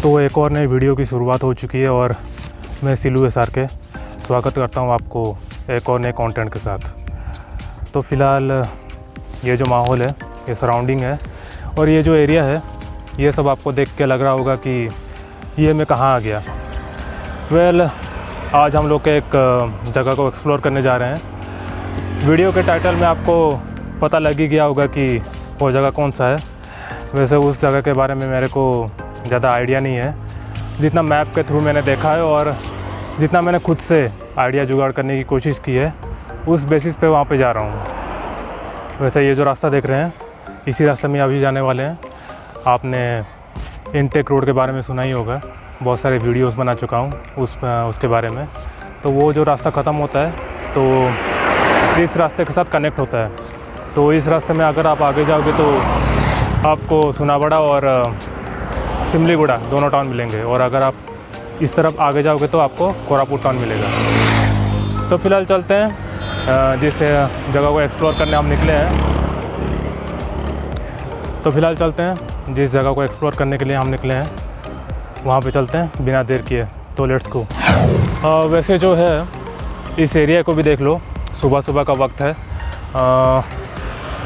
तो एक और नई वीडियो की शुरुआत हो चुकी है और मैं सिलू SR के स्वागत करता हूं आपको एक और नए कंटेंट के साथ। तो फ़िलहाल ये जो माहौल है, ये सराउंडिंग है और ये जो एरिया है, ये सब आपको देख के लग रहा होगा कि ये मैं कहाँ आ गया। आज हम लोग एक जगह को एक्सप्लोर करने जा रहे हैं। वीडियो के टाइटल में आपको पता लग ही गया होगा कि वो जगह कौन सा है। वैसे उस जगह के बारे में मेरे को ज़्यादा आइडिया नहीं है, जितना मैप के थ्रू मैंने देखा है और जितना मैंने खुद से आइडिया जुगाड़ करने की कोशिश की है, उस बेसिस पे वहाँ पे जा रहा हूँ। वैसे ये जो रास्ता देख रहे हैं, इसी रास्ते में अभी जाने वाले हैं। आपने इनटेक रोड के बारे में सुना ही होगा, बहुत सारे वीडियोस बना चुका हूँ उसके बारे में। तो वो जो रास्ता ख़त्म होता है तो इस रास्ते के साथ कनेक्ट होता है। तो इस रास्ते में अगर आप आगे जाओगे तो आपको सुनाबड़ा और सिमलीगुड़ा दोनों टाउन मिलेंगे, और अगर आप इस तरफ आगे जाओगे तो आपको कोरापुट टाउन मिलेगा। तो फ़िलहाल चलते हैं जिस जगह को एक्सप्लोर करने हम निकले हैं। जिस जगह को एक्सप्लोर करने के लिए हम निकले हैं, वहाँ पे चलते हैं बिना देर किए। तो लेट्स गो। वैसे जो है, इस एरिया को भी देख लो, सुबह सुबह का वक्त है।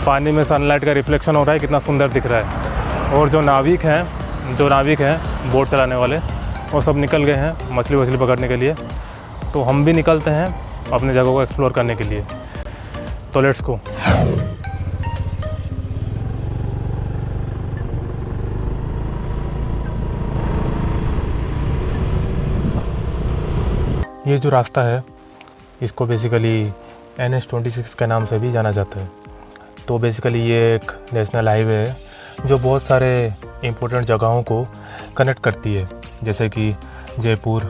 पानी में सनलाइट का रिफ्लेक्शन हो रहा है, कितना सुंदर दिख रहा है। और जो नाविक हैं बोट चलाने वाले, वो सब निकल गए हैं मछली वछली पकड़ने के लिए। तो हम भी निकलते हैं अपने जगह को एक्सप्लोर करने के लिए। तो लेट्स गो। ये जो रास्ता है, इसको बेसिकली NH-26 के नाम से भी जाना जाता है। तो बेसिकली ये एक नेशनल हाईवे है जो बहुत सारे इम्पोर्टेंट जगहों को कनेक्ट करती है, जैसे कि जयपुर,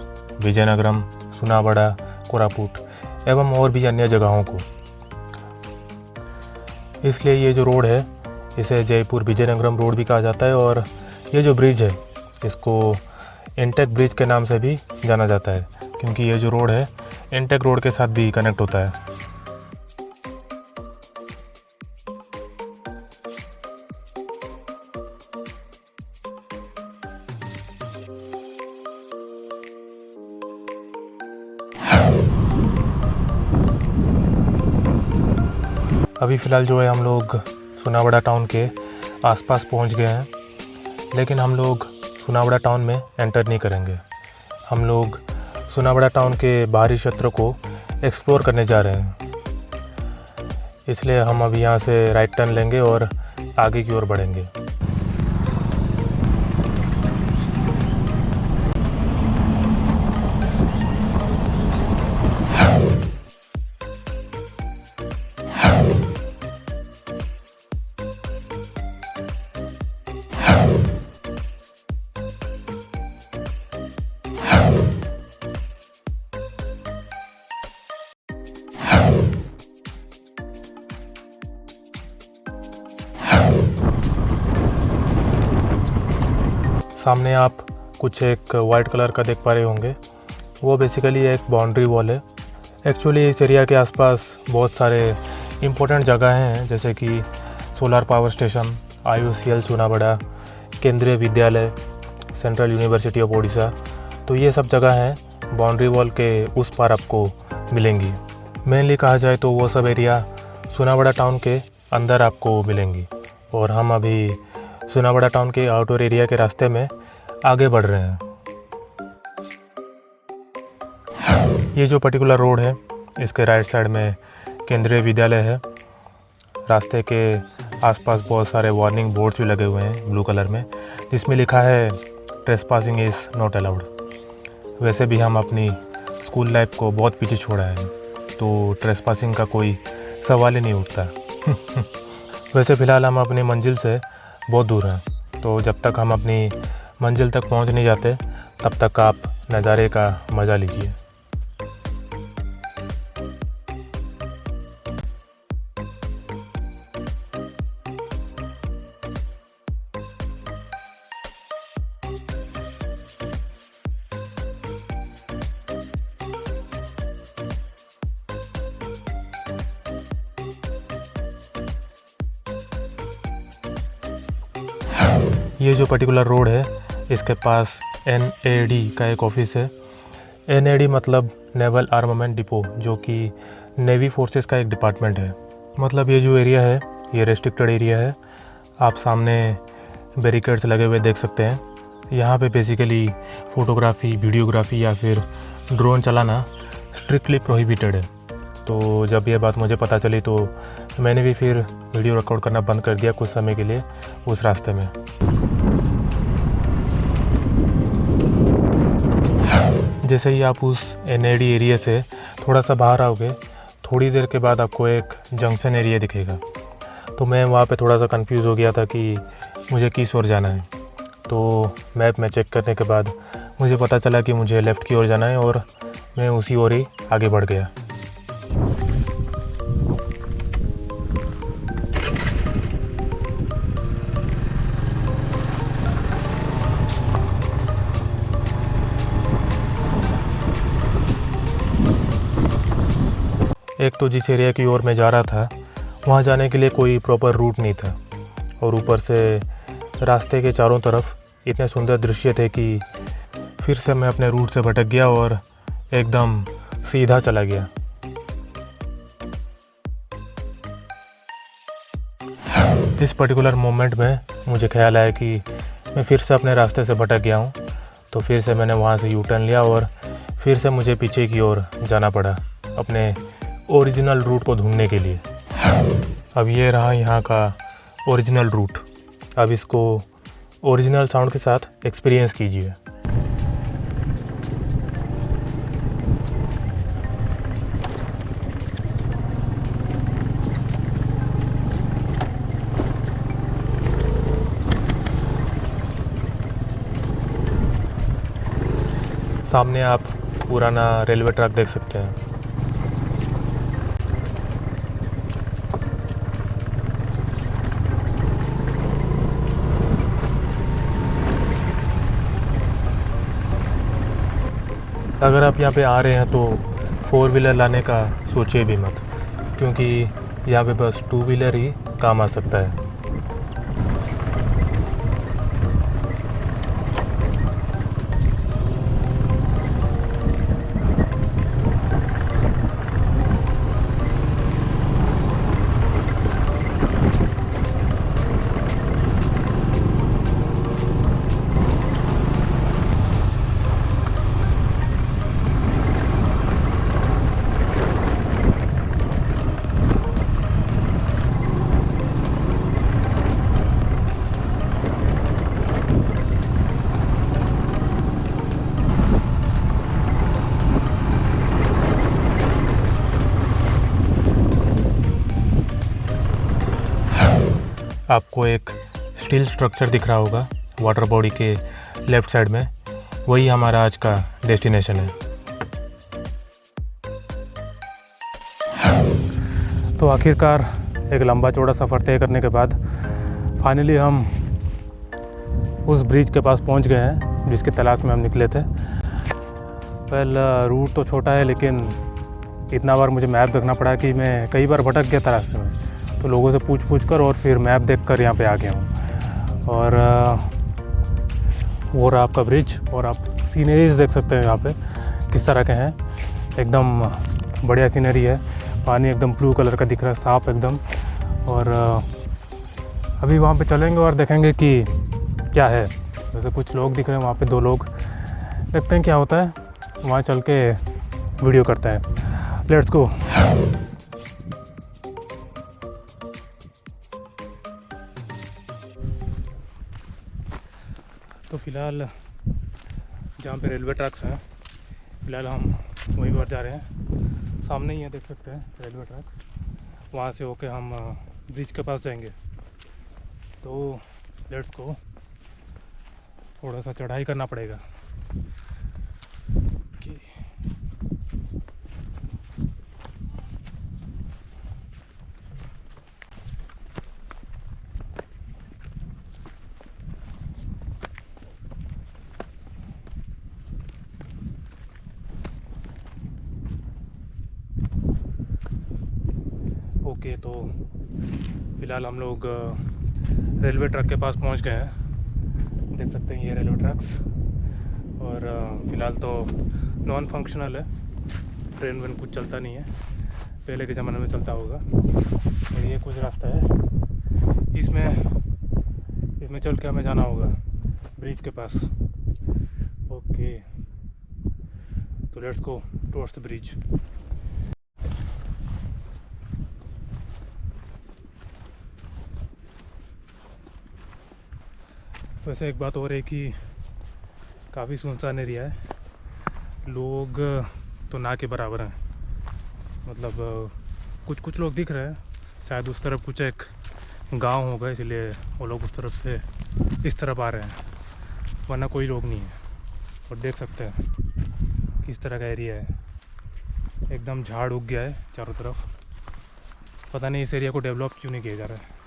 विजयनगरम, सुनाबड़ा, कोरापुट एवं और भी अन्य जगहों को। इसलिए ये जो रोड है, इसे जयपुर विजयनगरम रोड भी कहा जाता है। और ये जो ब्रिज है, इसको इनटेक ब्रिज के नाम से भी जाना जाता है, क्योंकि ये जो रोड है इनटेक रोड के साथ भी कनेक्ट होता है। अभी फ़िलहाल जो है, हम लोग सुनाबड़ा टाउन के आसपास पहुंच गए हैं, लेकिन हम लोग सुनाबड़ा टाउन में एंटर नहीं करेंगे। हम लोग सुनाबड़ा टाउन के बाहरी क्षेत्र को एक्सप्लोर करने जा रहे हैं। इसलिए हम अभी यहाँ से राइट टर्न लेंगे और आगे की ओर बढ़ेंगे। सामने आप कुछ एक वाइट कलर का देख पा रहे होंगे, वो बेसिकली एक बाउंड्री वॉल है। एक्चुअली इस एरिया के आसपास बहुत सारे इम्पोर्टेंट जगह हैं, जैसे कि सोलर पावर स्टेशन, IOCL सुनाबड़ा, केंद्रीय विद्यालय, सेंट्रल यूनिवर्सिटी ऑफ ओडिशा। तो ये सब जगह हैं बाउंड्री वॉल के उस पार आपको मिलेंगी। मेनली कहा जाए तो वो सब एरिया सुनाबड़ा टाउन के अंदर आपको मिलेंगी। और हम अभी सुनाबड़ा टाउन के आउटडोर एरिया के रास्ते में आगे बढ़ रहे हैं। ये जो पर्टिकुलर रोड है, इसके राइट साइड में केंद्रीय विद्यालय है। रास्ते के आसपास बहुत सारे वार्निंग बोर्ड्स भी लगे हुए हैं ब्लू कलर में, जिसमें लिखा है ट्रेसपासिंग इज़ नॉट अलाउड। वैसे भी हम अपनी स्कूल लाइफ को बहुत पीछे छोड़ा है, तो ट्रेसपासिंग का कोई सवाल ही नहीं उठता। वैसे फ़िलहाल हम अपनी मंजिल से बहुत दूर हैं, तो जब तक हम अपनी मंजिल तक पहुंच नहीं जाते, तब तक आप नज़ारे का मज़ा लीजिए। ये जो पर्टिकुलर रोड है, इसके पास NAD का एक ऑफिस है। NAD मतलब नेवल आर्मामेंट डिपो, जो कि नेवी फोर्सेस का एक डिपार्टमेंट है। मतलब ये जो एरिया है ये रेस्ट्रिक्टेड एरिया है। आप सामने बैरिकेड्स लगे हुए देख सकते हैं। यहाँ पे बेसिकली फ़ोटोग्राफ़ी, वीडियोग्राफी या फिर ड्रोन चलाना स्ट्रिक्टली प्रोहिबिटेड है। तो जब ये बात मुझे पता चली तो मैंने भी फिर वीडियो रिकॉर्ड करना बंद कर दिया कुछ समय के लिए उस रास्ते में। जैसे ही आप उस NAD एरिया से थोड़ा सा बाहर आओगे, थोड़ी देर के बाद आपको एक जंक्शन एरिया दिखेगा। तो मैं वहाँ पे थोड़ा सा कंफ्यूज हो गया था कि मुझे किस ओर जाना है। तो मैप में चेक करने के बाद मुझे पता चला कि मुझे लेफ़्ट की ओर जाना है और मैं उसी ओर ही आगे बढ़ गया। एक तो जिस एरिया की ओर मैं जा रहा था वहाँ जाने के लिए कोई प्रॉपर रूट नहीं था, और ऊपर से रास्ते के चारों तरफ इतने सुंदर दृश्य थे कि फिर से मैं अपने रूट से भटक गया और एकदम सीधा चला गया। इस पर्टिकुलर मोमेंट में मुझे ख्याल आया कि मैं फिर से अपने रास्ते से भटक गया हूँ। तो फिर से मैंने वहाँ से U-टर्न लिया और फिर से मुझे पीछे की ओर जाना पड़ा अपने ओरिजिनल रूट को ढूंढने के लिए। अब ये रहा यहाँ का ओरिजिनल रूट। अब इसको ओरिजिनल साउंड के साथ एक्सपीरियंस कीजिए। सामने आप पुराना रेलवे ट्रैक देख सकते हैं। अगर आप यहाँ पे आ रहे हैं तो 4 व्हीलर लाने का सोचिए भी मत, क्योंकि यहाँ पे बस 2 व्हीलर ही काम आ सकता है। आपको एक स्टील स्ट्रक्चर दिख रहा होगा वाटर बॉडी के लेफ़्ट साइड में, वही हमारा आज का डेस्टिनेशन है। तो आखिरकार एक लंबा चौड़ा सफ़र तय करने के बाद फाइनली हम उस ब्रिज के पास पहुंच गए हैं जिसकी तलाश में हम निकले थे। रूट तो छोटा है, लेकिन इतना बार मुझे मैप देखना पड़ा कि मैं कई बार भटक गया था रास्ते में। तो लोगों से पूछ कर और फिर मैप देखकर यहाँ पे आ गया हूँ। और वो रहा आपका ब्रिज, और आप सीनरीज देख सकते हैं यहाँ पे किस तरह के हैं। एकदम बढ़िया सीनरी है। पानी एकदम ब्लू कलर का दिख रहा है, साफ एकदम। और अभी वहाँ पे चलेंगे और देखेंगे कि क्या है। वैसे कुछ लोग दिख रहे हैं वहाँ पे, 2 लोग। देखते हैं क्या होता है, वहाँ चल के वीडियो करते हैं। Let's go. तो फ़िलहाल जहाँ पे रेलवे ट्रैक्स हैं, फ़िलहाल हम वहीं पर जा रहे हैं। सामने ही है, देख सकते हैं रेलवे ट्रैक्स। वहाँ से होके हम ब्रिज के पास जाएंगे। तो लेट्स गो। थोड़ा सा चढ़ाई करना पड़ेगा। ओके, तो फ़िलहाल हम लोग रेलवे ट्रैक के पास पहुंच गए हैं। देख सकते हैं ये रेलवे ट्रैक्स। और फ़िलहाल तो नॉन फंक्शनल है, ट्रेन वेन कुछ चलता नहीं है, पहले के ज़माने में चलता होगा। और ये कुछ रास्ता है, इसमें चल के हमें जाना होगा ब्रिज के पास। ओके, तो let's go towards the bridge. वैसे एक बात और है कि काफ़ी सुनसान एरिया है, लोग तो ना के बराबर हैं। मतलब कुछ लोग दिख रहे हैं, शायद उस तरफ कुछ एक गांव होगा इसलिए वो लोग उस तरफ से इस तरफ आ रहे हैं, वरना कोई लोग नहीं है। और देख सकते हैं किस तरह का एरिया है, एकदम झाड़ उग गया है चारों तरफ। पता नहीं इस एरिया को डेवलप क्यों नहीं किया जा रहा है।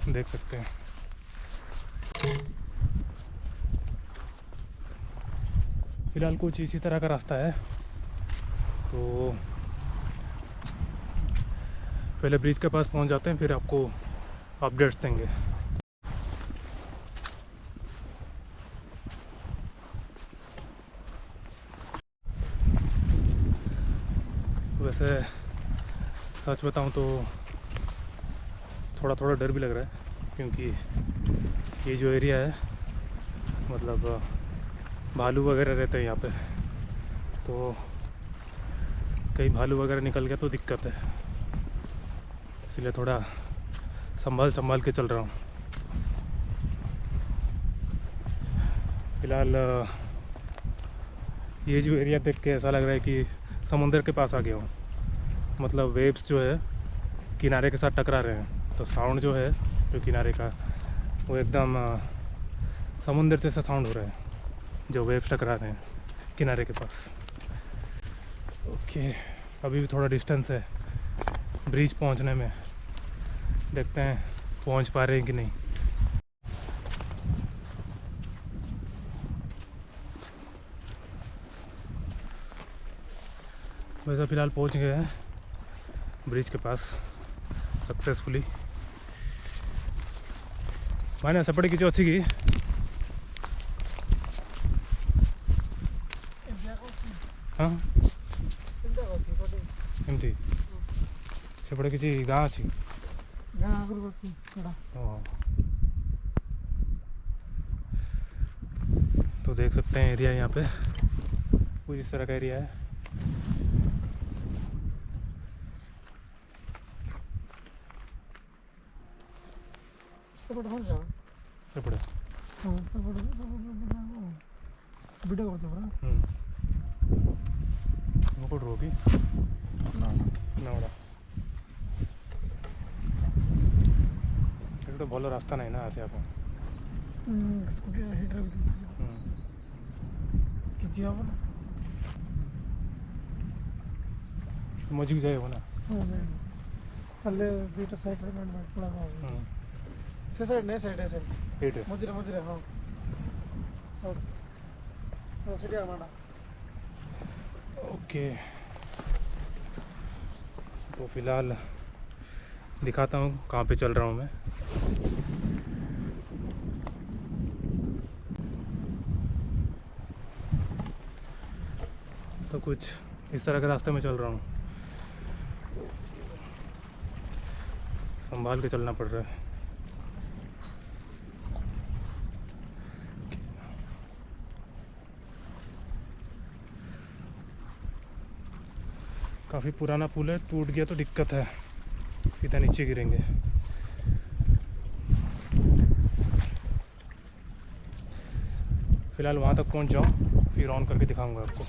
देख सकते हैं फिलहाल कुछ इसी तरह का रास्ता है। तो पहले ब्रिज के पास पहुंच जाते हैं, फिर आपको अपडेट्स देंगे। वैसे सच बताऊं तो थोड़ा डर भी लग रहा है, क्योंकि ये जो एरिया है मतलब भालू वगैरह रहते हैं यहाँ पे, तो कहीं भालू वगैरह निकल गया तो दिक्कत है, इसलिए थोड़ा संभाल के चल रहा हूँ। फिलहाल ये जो एरिया देख के ऐसा लग रहा है कि समुंदर के पास आ गया हूँ। मतलब वेव्स जो है किनारे के साथ टकरा रहे हैं, तो साउंड जो है जो किनारे का वो एकदम समुंदर जैसा साउंड हो रहा है जो वेव्स टकरा रहे हैं किनारे के पास। ओके, अभी भी थोड़ा डिस्टेंस है ब्रिज पहुंचने में, देखते हैं पहुंच पा रहे हैं कि नहीं। वैसे फ़िलहाल पहुंच गए हैं ब्रिज के पास सक्सेसफुली। मैंने सपड़े की जो अच्छी की हाँ एमती सेपटे किसी गाँ अच्छी तो देख सकते हैं एरिया यहाँ पे कुछ इस तरह का एरिया है। रोगी तो भल रास्ता नहीं ना आसे आप मजी जाए ना ಅಲ್ಲೇ ಬೀಟ ಸೈಡ್ ಮಾಡ್ಕೊಳ್ಳೋದು से साइड नहीं साइड है साइड मुझे हाँ सीढ़ियाँ माना। ओके, तो फिलहाल दिखाता हूँ कहाँ पे चल रहा हूँ मैं। तो कुछ इस तरह के रास्ते में चल रहा हूँ, संभाल के चलना पड़ रहा है। काफ़ी पुराना पुल है, टूट गया तो दिक्कत है, सीधा नीचे गिरेंगे। फिलहाल वहाँ तक पहुँच जाऊँ, फिर ऑन करके दिखाऊंगा आपको।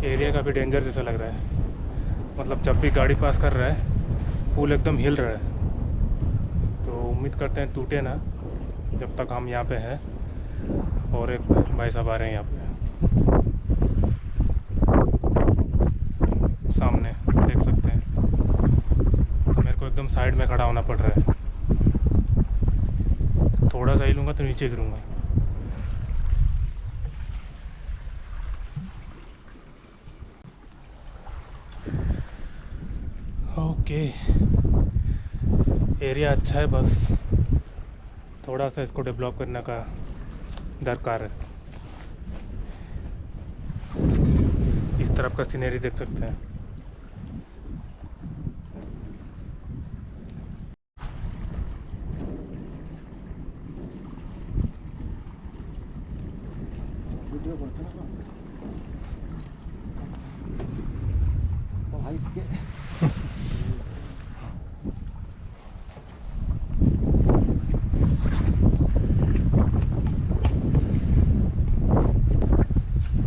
एरिया काफ़ी डेंजर जैसा लग रहा है, मतलब जब भी गाड़ी पास कर रहा है पुल एकदम हिल रहा है। तो उम्मीद करते हैं टूटे ना जब तक हम यहाँ पे हैं। और एक भाई साहब आ रहे हैं यहाँ पे सामने, देख सकते हैं। एकदम साइड में खड़ा होना पड़ रहा है। थोड़ा सा हिलूँगा तो नीचे गिरूँगा। ओके, एरिया अच्छा है, बस थोड़ा सा इसको डेवलप करने का दरकार है। इस तरफ का सीनरी देख सकते हैं। वीडियो करते ना भाई के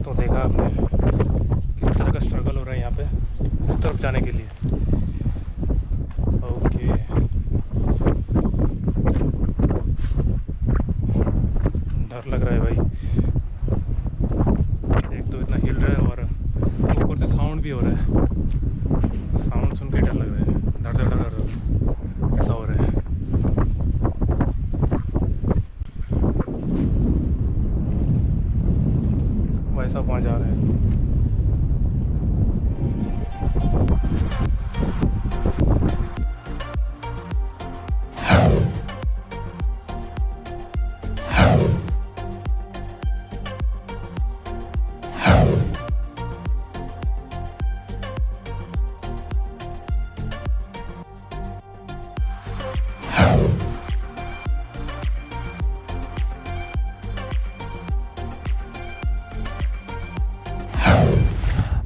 तो देखा आपने किस तरह का स्ट्रगल हो रहा है यहाँ पे उस तरफ जाने के लिए। ओके, डर लग रहा है भाई। एक तो इतना हिल रहा है और ऊपर से साउंड भी हो रहा है। साउंड सुन के डर लग रहा है, धड़ धड़ धड़ धड़ ऐसा हो रहा है। वैसा वहाँ जा रहे हैं।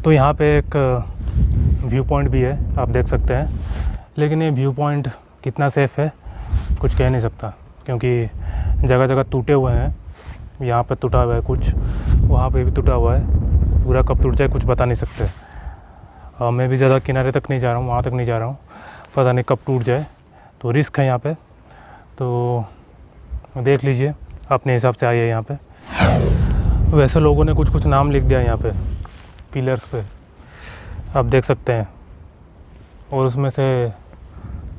तो यहाँ पे एक व्यू पॉइंट भी है, आप देख सकते हैं। लेकिन ये व्यू पॉइंट कितना सेफ़ है कुछ कह नहीं सकता, क्योंकि जगह जगह टूटे हुए हैं। यहाँ पे टूटा हुआ है कुछ, वहाँ पे भी टूटा हुआ है। पूरा कब टूट जाए कुछ बता नहीं सकते। मैं भी ज़्यादा किनारे तक नहीं जा रहा हूँ, वहाँ तक नहीं जा रहा हूँ, पता नहीं कब टूट जाए। तो रिस्क है यहाँ पे, तो देख लीजिए अपने हिसाब से आइए यहाँ पे। वैसे लोगों ने कुछ कुछ नाम लिख दिया यहाँ पे पिलर्स पे, आप देख सकते हैं। और उसमें से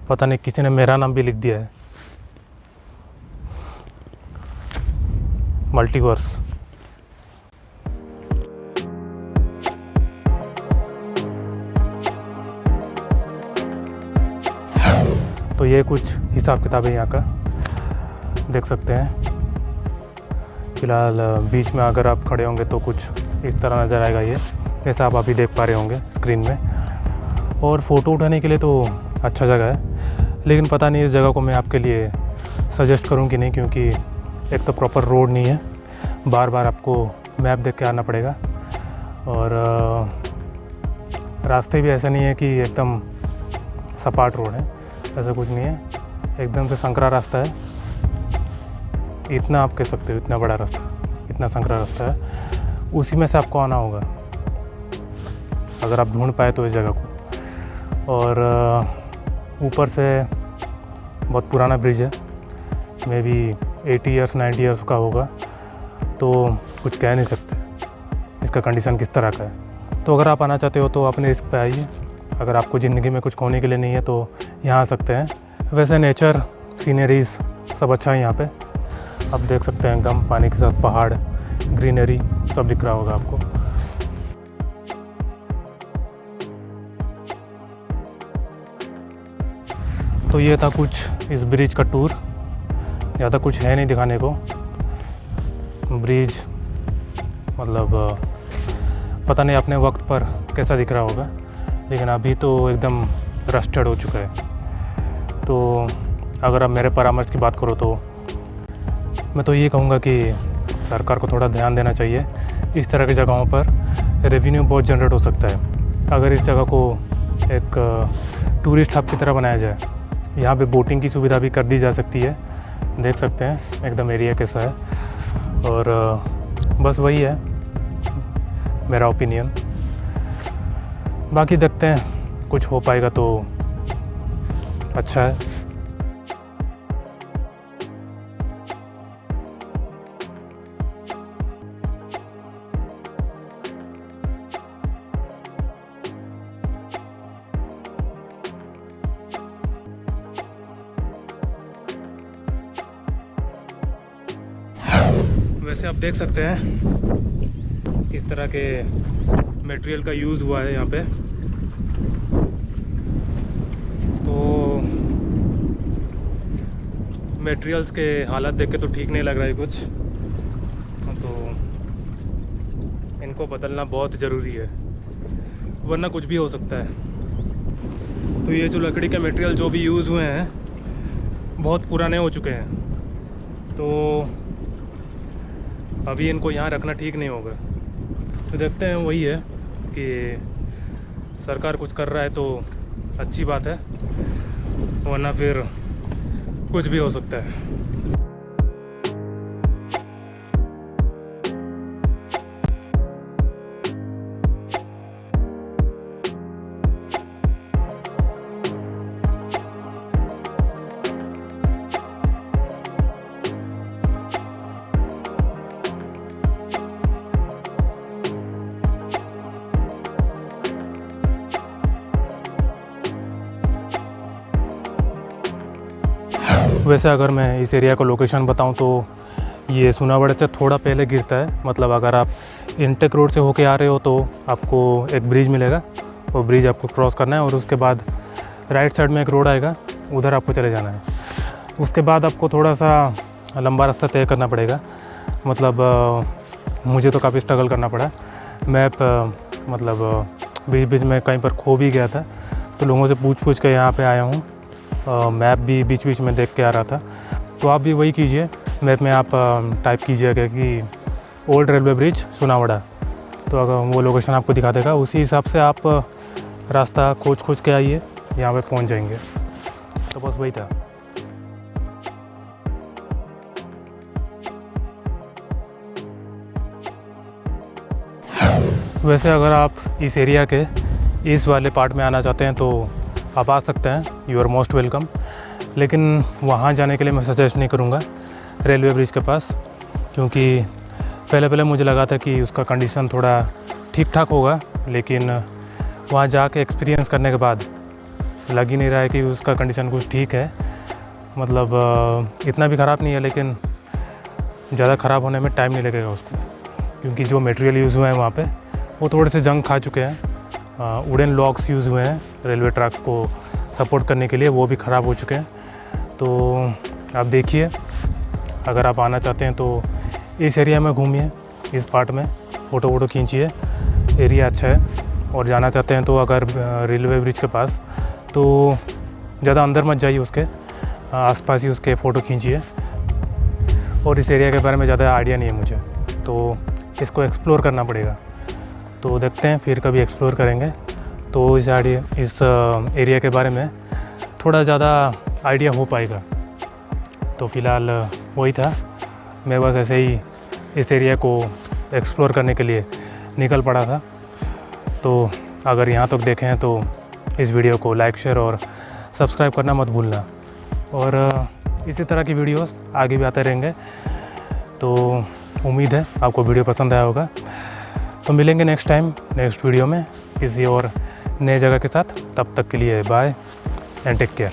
पता नहीं किसी ने मेरा नाम भी लिख दिया है, मल्टीवर्स। तो ये कुछ हिसाब किताब है यहाँ का, देख सकते हैं। फ़िलहाल बीच में अगर आप खड़े होंगे तो कुछ इस तरह नज़र आएगा ये, जैसा आप अभी देख पा रहे होंगे स्क्रीन में। और फ़ोटो उठाने के लिए तो अच्छा जगह है, लेकिन पता नहीं इस जगह को मैं आपके लिए सजेस्ट करूं कि नहीं, क्योंकि एक तो प्रॉपर रोड नहीं है, बार बार आपको मैप देख के आना पड़ेगा। और रास्ते भी ऐसा नहीं है कि एकदम सपाट रोड है, ऐसा कुछ नहीं है, एकदम से संकरा रास्ता है। इतना आप कह सकते हो, इतना बड़ा रास्ता, इतना संकरा रास्ता है। उसी में से आपको आना होगा अगर आप ढूंढ पाए तो इस जगह को। और ऊपर से बहुत पुराना ब्रिज है, मे बी 80 ईयर्स 90 ईयर्स का होगा, तो कुछ कह नहीं सकते इसका कंडीशन किस तरह का है। तो अगर आप आना चाहते हो तो अपने रिस्क पे आइए। अगर आपको ज़िंदगी में कुछ खोने के लिए नहीं है तो यहाँ आ सकते हैं। वैसे नेचर, सीनरीज सब अच्छा है यहाँ पे, आप देख सकते हैं एकदम पानी के साथ पहाड़, ग्रीनरी सब दिख रहा होगा आपको। तो ये था कुछ इस ब्रिज का टूर। ज़्यादा कुछ है नहीं दिखाने को। ब्रिज मतलब पता नहीं अपने वक्त पर कैसा दिख रहा होगा, लेकिन अभी तो एकदम रस्टेड हो चुका है। तो अगर आप मेरे परामर्श की बात करो तो मैं तो ये कहूँगा कि सरकार को थोड़ा ध्यान देना चाहिए। इस तरह की जगहों पर रेवेन्यू बहुत जनरेट हो सकता है अगर इस जगह को एक टूरिस्ट हब की तरह बनाया जाए। यहाँ पे बोटिंग की सुविधा भी कर दी जा सकती है, देख सकते हैं एकदम एरिया कैसा है। और बस वही है मेरा ओपिनियन। बाकी देखते हैं कुछ हो पाएगा तो अच्छा है। वैसे आप देख सकते हैं किस तरह के मटेरियल का यूज़ हुआ है यहाँ पे। तो मटेरियल्स के हालत देख के तो ठीक नहीं लग रहा है कुछ, तो इनको बदलना बहुत ज़रूरी है, वरना कुछ भी हो सकता है। तो ये जो लकड़ी के मटेरियल जो भी यूज़ हुए हैं बहुत पुराने हो चुके हैं, तो अभी इनको यहाँ रखना ठीक नहीं होगा। तो देखते हैं, वही है कि सरकार कुछ कर रहा है तो अच्छी बात है, वरना फिर कुछ भी हो सकता है। वैसे अगर मैं इस एरिया का लोकेशन बताऊं तो ये सोनावाड़ा से थोड़ा पहले गिरता है। मतलब अगर आप इंटेक रोड से होके आ रहे हो तो आपको एक ब्रिज मिलेगा, वो ब्रिज आपको क्रॉस करना है और उसके बाद राइट साइड में एक रोड आएगा, उधर आपको चले जाना है। उसके बाद आपको थोड़ा सा लंबा रास्ता तय करना पड़ेगा। मतलब मुझे तो काफ़ी स्ट्रगल करना पड़ा। मैप मतलब बीच बीच में कहीं पर खो भी गया था, तो लोगों से पूछ के यहाँ पे आया हूँ। मैप भी बीच बीच में देख के आ रहा था। तो आप भी वही कीजिए, मैप में आप टाइप कीजिएगा कि ओल्ड रेलवे ब्रिज सोनावाड़ा, तो अगर वो लोकेशन आपको दिखा देगा, उसी हिसाब से आप रास्ता खोज के आइए, यहाँ पे पहुँच जाएंगे। तो बस वही था। वैसे अगर आप इस एरिया के इस वाले पार्ट में आना चाहते हैं तो आप आ सकते हैं, यू आर मोस्ट वेलकम। लेकिन वहाँ जाने के लिए मैं सजेस्ट नहीं करूँगा रेलवे ब्रिज के पास, क्योंकि पहले मुझे लगा था कि उसका कंडीशन थोड़ा ठीक ठाक होगा, लेकिन वहाँ जाके एक्सपीरियंस करने के बाद लग ही नहीं रहा है कि उसका कंडीशन कुछ ठीक है। मतलब इतना भी ख़राब नहीं है, लेकिन ज़्यादा ख़राब होने में टाइम नहीं लगेगा उसको, क्योंकि जो मटेरियल यूज़ हुए हैं वहाँ पे वो थोड़े से जंग खा चुके हैं। वुडन लॉक्स यूज़ हुए हैं रेलवे ट्रैक्स को सपोर्ट करने के लिए, वो भी ख़राब हो चुके हैं। तो आप देखिए, अगर आप आना चाहते हैं तो इस एरिया में घूमिए, इस पार्ट में फ़ोटो खींचिए, एरिया अच्छा है। और जाना चाहते हैं तो अगर रेलवे ब्रिज के पास, तो ज़्यादा अंदर मत जाइए, उसके आसपास ही उसके फ़ोटो खींचिए। और इस एरिया के बारे में ज़्यादा आइडिया नहीं है मुझे, तो इसको एक्सप्लोर करना पड़ेगा। तो देखते हैं, फिर कभी एक्सप्लोर करेंगे तो इस एरिया के बारे में थोड़ा ज़्यादा आइडिया हो पाएगा। तो फ़िलहाल वही था, मैं बस ऐसे ही इस एरिया को एक्सप्लोर करने के लिए निकल पड़ा था। तो अगर यहाँ तक देखें हैं तो इस वीडियो को लाइक, शेयर और सब्सक्राइब करना मत भूलना। और इसी तरह की वीडियोस आगे भी आते रहेंगे। तो उम्मीद है आपको वीडियो पसंद आया होगा। तो मिलेंगे नेक्स्ट वीडियो में किसी और नए जगह के साथ। तब तक के लिए बाय एंड टेक केयर।